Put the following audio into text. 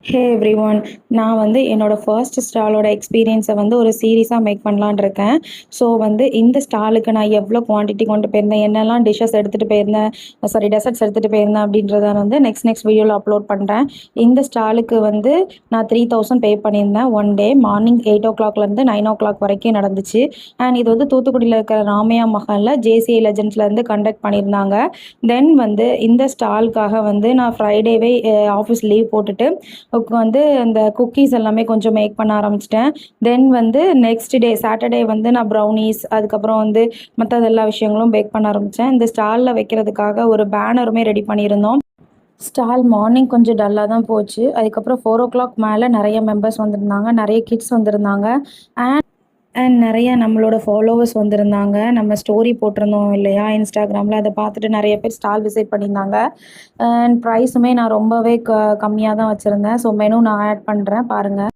ஹே every one. நான் என்னோடய first ஸ்டாலோட எக்ஸ்பீரியன்ஸை ஒரு சீரீஸாக மேக் பண்ணலான்னு இருக்கேன். ஸோ இந்த ஸ்டாலுக்கு நான் எவ்வளோ குவான்டிட்டி கொண்டு போயிருந்தேன், என்னெல்லாம் டிஷ்ஷஸ் எடுத்துகிட்டு போயிருந்தேன், சாரி டெசர்ட்ஸ் எடுத்துகிட்டு போயிருந்தேன் அப்படின்றத நெக்ஸ்ட் வீடியோவில் அப்லோட் பண்ணுறேன். இந்த ஸ்டாலுக்கு நான் 3000 பே பண்ணியிருந்தேன். ஒன் டே மார்னிங் 8 o'clockலேருந்து 9 o'clock வரைக்கும் நடந்துச்சு. அண்ட் இது தூத்துக்குடியில் இருக்கிற ராமையா மஹாலில் ஜேசிஐ லெஜண்ட்ஸ்லேருந்து கண்டக்ட் பண்ணியிருந்தாங்க. தென் இந்த ஸ்டாலுக்காக நான் ஃப்ரைடேவே ஆஃபீஸ் லீவ் போட்டுட்டு அந்த குக்கீஸ் எல்லாமே கொஞ்சம் மேக் பண்ண ஆரம்பிச்சிட்டேன். தென் நெக்ஸ்ட் டே சாட்டர்டே நான் ப்ரௌனீஸ் அதுக்கப்புறம் மற்றது எல்லா விஷயங்களும் பேக் பண்ண ஆரம்பித்தேன். இந்த ஸ்டாலில் வைக்கிறதுக்காக ஒரு பேனருமே ரெடி பண்ணியிருந்தோம். ஸ்டால் மார்னிங் கொஞ்சம் டல்லாக தான் போச்சு. அதுக்கப்புறம் 4 o'clock மேலே நிறைய மெம்பர்ஸ் வந்திருந்தாங்க, நிறைய கிட்ஸ் வந்திருந்தாங்க. அண்ட் நிறைய நம்மளோட ஃபாலோவர்ஸ் வந்திருந்தாங்க. நம்ம ஸ்டோரி போட்டிருந்தோம் இல்லையா இன்ஸ்டாகிராமில், அதை பார்த்துட்டு நிறைய பேர் ஸ்டால் விசிட் பண்ணியிருந்தாங்க. அண்ட் ப்ரைஸுமே நான் ரொம்பவே கம்மியாக தான் வச்சுருந்தேன். ஸோ மெனு நான் ஆட் பண்ணுறேன் பாருங்கள்.